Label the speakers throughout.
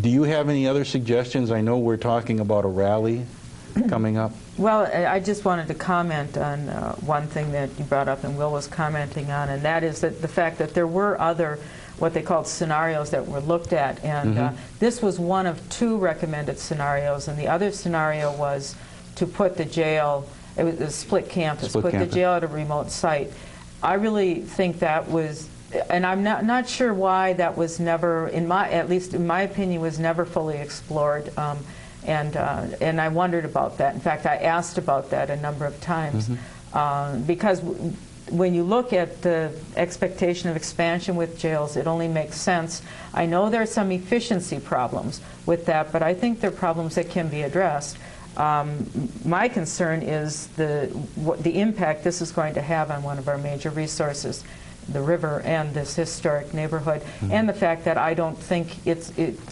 Speaker 1: Do you have any other suggestions? I know we're talking about a rally coming up.
Speaker 2: Well, I just wanted to comment on one thing that you brought up and Will was commenting on, and that is that the fact that there were other what they called scenarios that were looked at, and this was one of two recommended scenarios, and the other scenario was to put the jail, it was a split campus, the jail at a remote site. I really think that was, and I'm not sure why that was never, at least in my opinion, was never fully explored. And I wondered about that. In fact, I asked about that a number of times because when you look at the expectation of expansion with jails, it only makes sense. I know there are some efficiency problems with that, but I think there are problems that can be addressed. My concern is the impact this is going to have on one of our major resources, the river and this historic neighborhood, and the fact that I don't think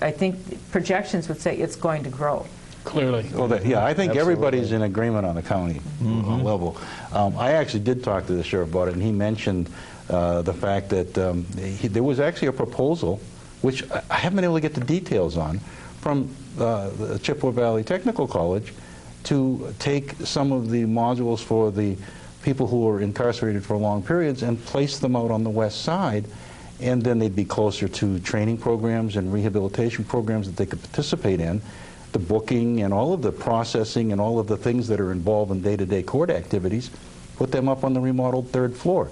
Speaker 2: I think projections would say it's going to grow.
Speaker 3: Clearly.
Speaker 1: Well, yeah, I think everybody's in agreement on the county level. I actually did talk to the sheriff about it, and he mentioned the fact that there was actually a proposal, which I haven't been able to get the details on, from the Chippewa Valley Technical College to take some of the modules for the people who are incarcerated for long periods and place them out on the west side, and then they'd be closer to training programs and rehabilitation programs that they could participate in, the booking and all of the processing and all of the things that are involved in day-to-day court activities, put them up on the remodeled third floor.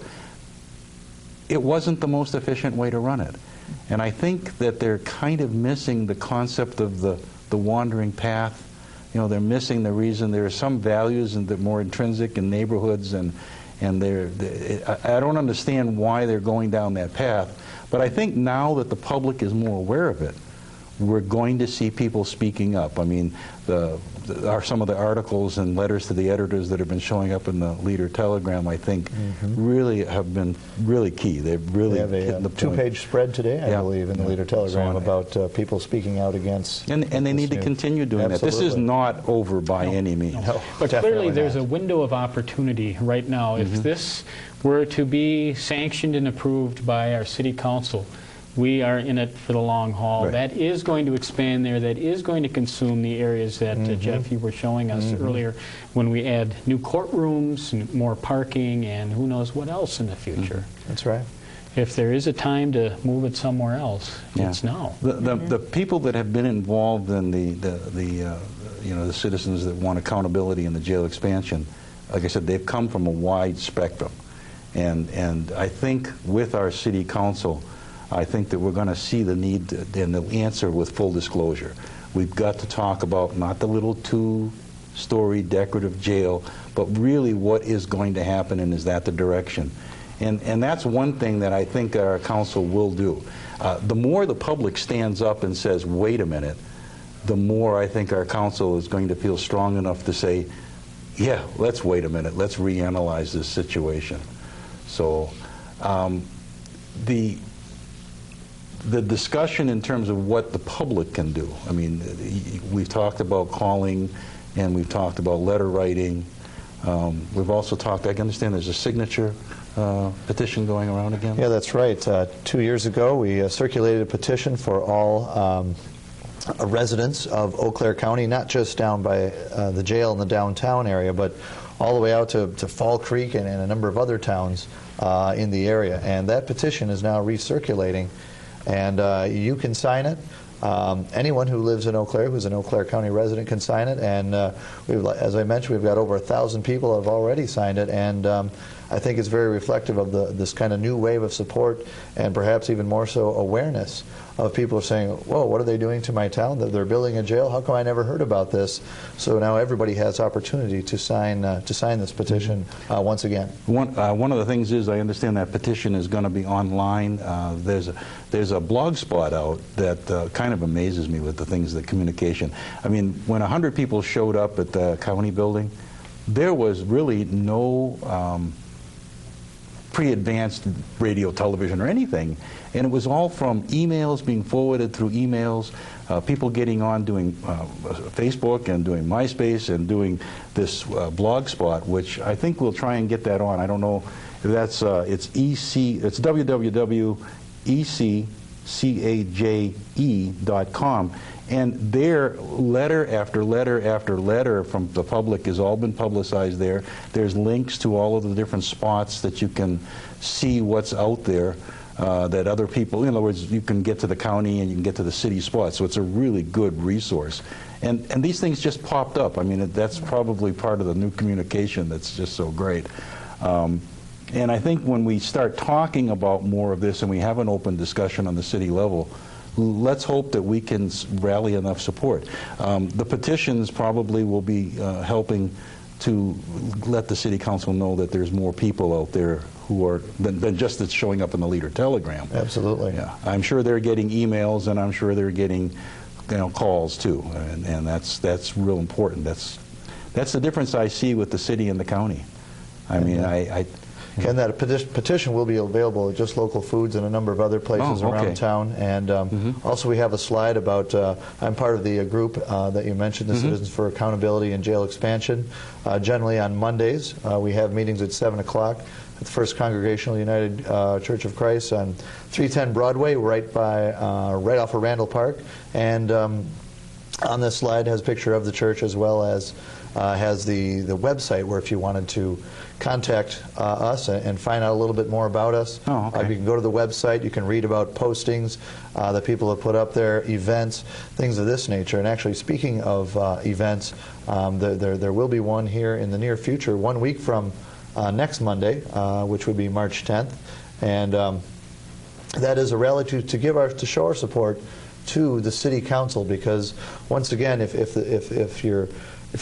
Speaker 1: It wasn't the most efficient way to run it. And I think that they're kind of missing the concept of the wandering path. You know, they're missing the reason. There are some values and they're more intrinsic in neighborhoods, and I don't understand why they're going down that path. But I think now that the public is more aware of it, we're going to see people speaking up. I mean, some of the articles and letters to the editors that have been showing up in the Leader Telegram, I think, really have been really key. They've really hit the point.
Speaker 4: Two-page spread today, I believe, in the Leader Telegram about people speaking out against.
Speaker 1: And they need to continue doing that. This is not over by any means.
Speaker 4: No,
Speaker 3: but clearly there's a window of opportunity right now. If this were to be sanctioned and approved by our city council, we are in it for the long haul.
Speaker 1: Right.
Speaker 3: That is going to expand there. That is going to consume the areas that, Jeff, you were showing us earlier, when we add new courtrooms, and more parking, and who knows what else in the future.
Speaker 4: That's right.
Speaker 3: If there is a time to move it somewhere else, it's now.
Speaker 1: The people that have been involved in the citizens that want accountability in the jail expansion, like I said, they've come from a wide spectrum. And I think with our city council, I think that we're going to see the need and the answer with full disclosure. We've got to talk about not the little two-story decorative jail, but really what is going to happen, and is that the direction? And that's one thing that I think our council will do. The more the public stands up and says, wait a minute, the more I think our council is going to feel strong enough to say, yeah, let's wait a minute, let's reanalyze this situation. So the discussion in terms of what the public can do, I mean, we've talked about calling, and we've talked about letter writing. We've also talked, I understand there's a signature petition going around again?
Speaker 4: Yeah, that's right. 2 years ago, we circulated a petition for all residents of Eau Claire County, not just down by the jail in the downtown area, but all the way out to Fall Creek and a number of other towns in the area. And that petition is now recirculating. And you can sign it. Anyone who lives in Eau Claire, who's an Eau Claire County resident, can sign it. And as I mentioned, we've got over 1,000 people have already signed it. And I think it's very reflective of this kind of new wave of support, and perhaps even more so awareness of people saying, whoa, what are they doing to my town? They're building a jail? How come I never heard about this? So now everybody has opportunity to sign this petition once again.
Speaker 1: One of the things is, I understand that petition is going to be online. There's a blog spot out that kind of amazes me with the things, the communication. I mean, when 100 people showed up at the county building, there was really no pre-advanced radio, television, or anything. And it was all from emails being forwarded through emails, people getting on doing Facebook and doing MySpace and doing this blog spot, which I think we'll try and get that on. I don't know if that's, it's www.ec caje.com. And there, letter after letter after letter from the public has all been publicized there. There's links to all of the different spots that you can see what's out there that other people, in other words, you can get to the county and you can get to the city spots. So it's a really good resource. And these things just popped up. I mean, that's probably part of the new communication that's just so great. And I think when we start talking about more of this and we have an open discussion on the city level, let's hope that we can rally enough support. The petitions probably will be helping to let the city council know that there's more people out there who are than just that's showing up in the Leader Telegram.
Speaker 4: Absolutely.
Speaker 1: Yeah, I'm sure they're getting emails, and I'm sure they're getting, calls too, and that's real important. That's the difference I see with the city and the county. I mean,
Speaker 4: Ken, that petition will be available at Just Local Foods and a number of other places around town. And also we have a slide about, I'm part of the group that you mentioned, the Citizens for Accountability and Jail Expansion. Generally on Mondays, we have meetings at 7 o'clock at the First Congregational United Church of Christ on 310 Broadway, right off of Randall Park. And on this slide has a picture of the church, as well as has the website, where if you wanted to contact us and find out a little bit more about us, you can go to the website. You can read about postings that people have put up there, events, things of this nature. And actually, speaking of events, there will be one here in the near future, 1 week from next Monday, which would be March 10th, and that is a rally to show our support to the city council, because once again, if your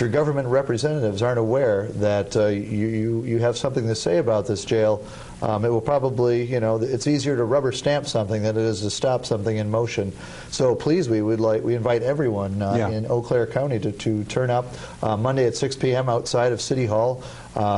Speaker 4: government representatives aren't aware that you have something to say about this jail, it will probably, it's easier to rubber stamp something than it is to stop something in motion. So please, we invite everyone in Eau Claire County to turn up Monday at 6 p.m. outside of City Hall,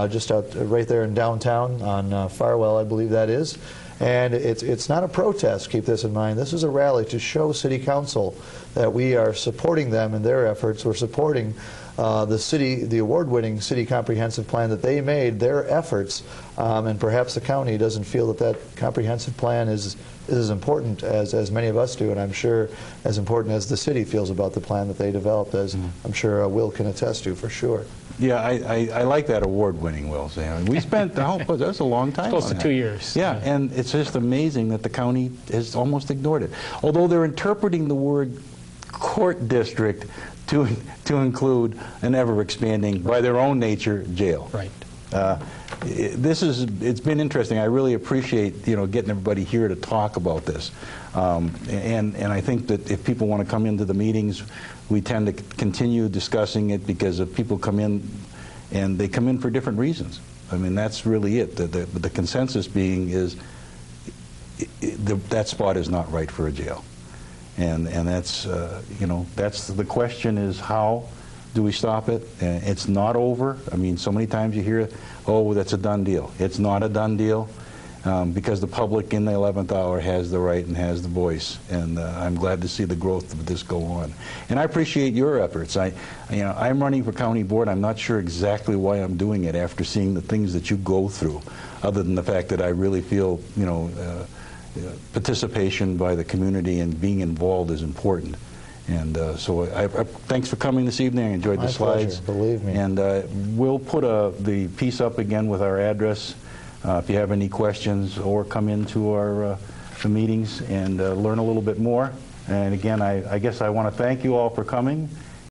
Speaker 4: just right there in downtown on Farwell, I believe that is. And it's not a protest, keep this in mind. This is a rally to show City Council that we are supporting them in their efforts. We're supporting the award-winning city comprehensive plan that they made, their efforts, and perhaps the county doesn't feel that comprehensive plan is as important as many of us do, and I'm sure as important as the city feels about the plan that they developed, as I'm sure Will can attest to for sure.
Speaker 1: Yeah, I like that award-winning, Will. We spent that's a long time.
Speaker 3: Close to 2 years.
Speaker 1: Yeah, and it's just amazing that the county has almost ignored it. Although they're interpreting the word court district to include an ever-expanding, by their own nature, jail.
Speaker 3: Right.
Speaker 1: It's been interesting. I really appreciate getting everybody here to talk about this, and I think that if people want to come into the meetings, we tend to continue discussing it, because if people come in, and they come in for different reasons. I mean, that's really it. The consensus being is that spot is not right for a jail, and that's that's the question, is how do we stop it? It's not over. I mean, so many times you hear, oh, that's a done deal. It's not a done deal. Because the public in the 11th hour has the right and has the voice, and I'm glad to see the growth of this go on. And I appreciate your efforts. I'm running for county board. I'm not sure exactly why I'm doing it after seeing the things that you go through, other than the fact that I really feel participation by the community and being involved is important. And so thanks for coming this evening. I enjoyed the slides.
Speaker 4: Pleasure, believe me.
Speaker 1: And we'll put the piece up again with our address. If you have any questions, or come into our meetings and learn a little bit more. And again, I guess I want to thank you all for coming.